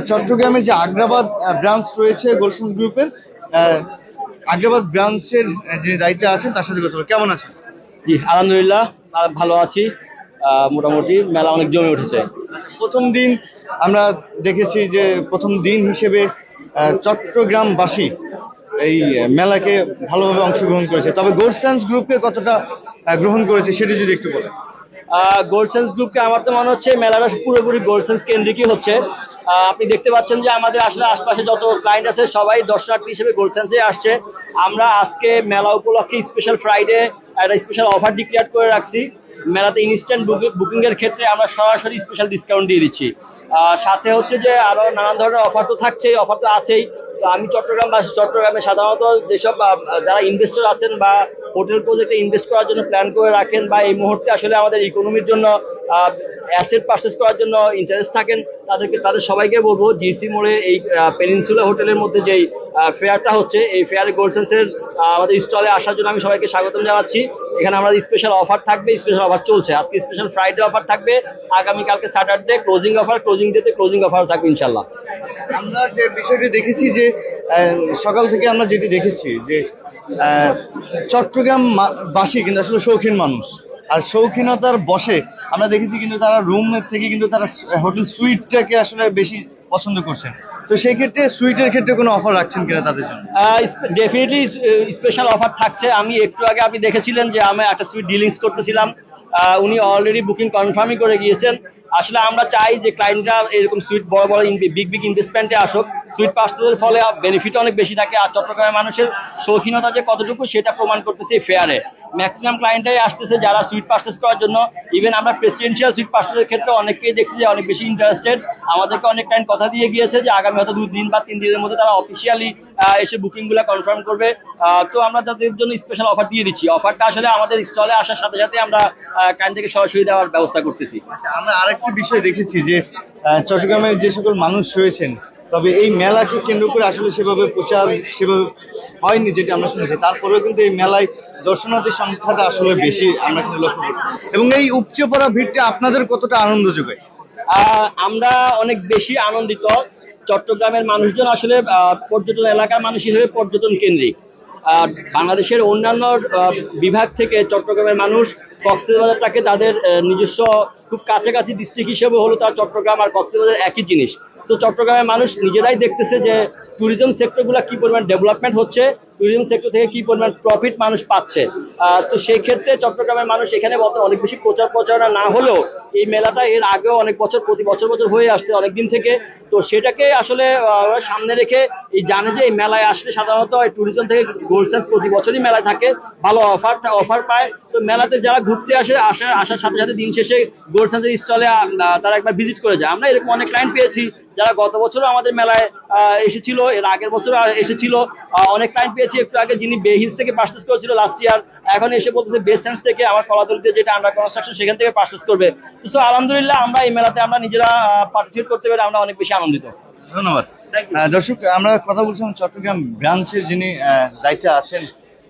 চট্টগ্রামে যে আগ্রাবাদ ব্রাঞ্চ রয়েছে গোলশান গ্রুপের, আগ্রাবাদ ব্রাঞ্চের যে দায়িত্বে আছেন তার সাথে কথা বলবো। কেমন আছেন? জি আলহামদুলিল্লাহ, ভালো আছি। মোটামুটি মেলা অনেক জমে উঠেছে। প্রথম দিন আমরা দেখেছি যে প্রথম দিন হিসেবে চট্টগ্রামবাসী এই মেলাকে ভালোভাবে অংশগ্রহণ করেছে, তবে গোলশান গ্রুপকে কতটা গ্রহণ করেছে সেটা যদি একটু বলেন। গোল্ডসেন্স গ্রুপকে আমার তো মনে হচ্ছে মেলাটা পুরোপুরি গোল্ডসেন্স কেন্দ্রিকই হচ্ছে। আপনি দেখতে পাচ্ছেন যে আমাদের আসলে আশপাশে যত ক্লায়েন্ট আছে সবাই দর্শনার্থী হিসেবে গোল্ডসেন্সে আসছে। আমরা আজকে মেলা উপলক্ষে স্পেশাল ফ্রাইডে একটা স্পেশাল অফার ডিক্লেয়ার করে রাখছি। মেলাতে ইনস্ট্যান্ট বুকিং এর ক্ষেত্রে আমরা সরাসরি স্পেশাল ডিসকাউন্ট দিয়ে দিচ্ছি। সাথে হচ্ছে যে আরো নানান ধরনের অফার তো থাকছেই, অফার তো আছেই। তো আমি চট্টগ্রামে সাধারণত যেসব যারা ইনভেস্টর আছেন বা হোটেল প্রজেক্টে ইনভেস্ট করার জন্য প্ল্যান করে রাখেন বা এই মুহূর্তে আসলে আমাদের ইকোনমির জন্য অ্যাসেট পারচেস করার জন্য ইন্টারেস্ট থাকেন, তাদের সবাইকে বলবো জিসি মোড়ে এই পেনিনসুলা হোটেলের মধ্যে যেই ফেয়ারটা হচ্ছে, এই ফেয়ারে গোল্ডসেন্সের আমাদের স্টলে আসার জন্য আমি সবাইকে স্বাগতম জানাচ্ছি। এখানে আমাদের স্পেশাল অফার থাকবে, স্পেশাল অফার চলছে। আজকে স্পেশাল ফ্রাইডে অফার থাকবে, আগামীকালকে স্যাটারডে ক্লোজিং অফার, ক্লোজিং ডেতে ক্লোজিং অফার থাকবে ইনশাল্লাহ। আমরা যে বিষয়টি দেখেছি যে সকাল থেকে আমরা যেটি দেখেছি যে চট্টগ্রামবাসী কিন্তু আসলে শৌখিন মানুষ, আর শৌখিনতার বশে আমরা দেখেছি কিন্তু তারা রুমের থেকে কিন্তু তারা হোটেল সুইটটাকে আসলে বেশি পছন্দ করছেন। তো সেই ক্ষেত্রে সুইটের ক্ষেত্রে কোনো অফার রাখছেন কিনা তাদের জন্য? ডেফিনেটলি স্পেশাল অফার থাকছে। আমি একটু আগে আপনি দেখেছিলেন যে আমি একটা সুইট ডিলিংস করতেছিলাম, উনি অলরেডি বুকিং কনফার্মই করে গিয়েছেন। আসলে আমরা চাই যে ক্লায়েন্টরা এরকম সুইট বড় বড় বিগ ইনভেস্টমেন্টে আসুক। সুইট পার্সেসের ফলে বেনিফিট অনেক বেশি থাকে, আর চট্টগ্রামের মানুষের শৌখিনতা যে কতটুকু সেটা প্রমাণ করতেছে ফেয়ারে। ম্যাক্সিমাম ক্লায়েন্টরাই আসতেছে যারা সুইট পার্সেস করার জন্য। ইভেন আমরা প্রেসিডেন্সিয়াল সুইট পার্সেসের ক্ষেত্রে অনেককেই দেখছি যে অনেক বেশি ইন্টারেস্টেড। আমাদেরকে অনেক ক্লায়েন্ট কথা দিয়ে গিয়েছে যে আগামী হয়তো 2 দিন বা 3 দিনের মধ্যে তারা অফিসিয়ালি এসে বুকিংগুলো কনফার্ম করবে। তো আমরা তাদের জন্য স্পেশাল অফার দিয়ে দিচ্ছি। অফারটা আসলে আমাদের স্টলে আসার সাথে সাথে আমরা ক্লায়েন্ট থেকে সরাসরি দেওয়ার ব্যবস্থা করতেছি। আচ্ছা, আমরা আরেকটি বিষয় দেখেছি যে চট্টগ্রামের যে সকল মানুষ রয়েছেন, তবে এই মেলাকে কেন্দ্র করে আসলে সেভাবে প্রচার সেভাবে হয়নি যেটা আমরা শুনেছি, তারপরেও কিন্তু এই মেলায় দর্শনার্থীর সংখ্যাটা আসলে বেশি আমরা কিন্তু লক্ষ্য করি। এবং এই উপচে পড়া ভিড়টা আপনাদের কতটা আনন্দ যোগায়? আমরা অনেক বেশি আনন্দিত। চট্টগ্রামের মানুষজন আসলে পর্যটন এলাকার মানুষ হিসেবে পর্যটন কেন্দ্রিক। বাংলাদেশের অন্যান্য বিভাগ থেকে চট্টগ্রামের মানুষ কক্সবাজারটাকে তাদের নিজস্ব খুব কাছাকাছি ডিস্ট্রিক্ট হিসেবে হলো তার চট্টগ্রাম আর কক্সবাজার একই জিনিস। তো চট্টগ্রামের মানুষ নিজেরাই দেখতেছে যে ট্যুরিজম সেক্টরগুলো কি পরিমাণ ডেভেলপমেন্ট হচ্ছে, ট্যুরিজম সেক্টর থেকে কি পরিমাণ প্রফিট মানুষ পাচ্ছে। তো সেই ক্ষেত্রে চট্টগ্রামের মানুষ এখানে অনেক বেশি প্রচারণা না হলেও এই মেলাটা এর আগেও অনেক বছর প্রতি বছর হয়ে আসছে অনেক দিন থেকে। তো সেটাকে আসলে সামনে রেখে এই জানে যে এই মেলায় আসলে সাধারণত ট্যুরিজম থেকে গোল্ডসেন্স প্রতি বছরই মেলায় থাকে, ভালো অফার পায়। তো মেলাতে যারা ঘুরতে আসার সাথে সাথে দিন শেষে গোল্ডসেন্সের স্টলে তারা একবার ভিজিট করে যায়। আমরা এরকম অনেক ক্লায়েন্ট পেয়েছি যারা গত বছরও আমাদের মেলায় এসেছিল, এর আগের বছর এসেছিল। অনেক ক্লায়েন্ট পেয়েছি একটু আগে যিনি বেহিলস থেকে পারচেস করেছিল লাস্ট ইয়ার, এখন এসে বলতেছে বেসেন্স থেকে আমার কলাতলিতে যেটা আন্ডার কনস্ট্রাকশন সেখান থেকে পারচেস করবে। তো আলহামদুলিল্লাহ আমরা এই মেলাতে আমরা নিজেরা পার্টিসিপেট করতে পেরে আমরা অনেক বেশি আনন্দিত। ধন্যবাদ। দর্শক, আমরা কথা বলছিলাম চট্টগ্রাম ব্রাঞ্চের যিনি দায়িত্বে আছেন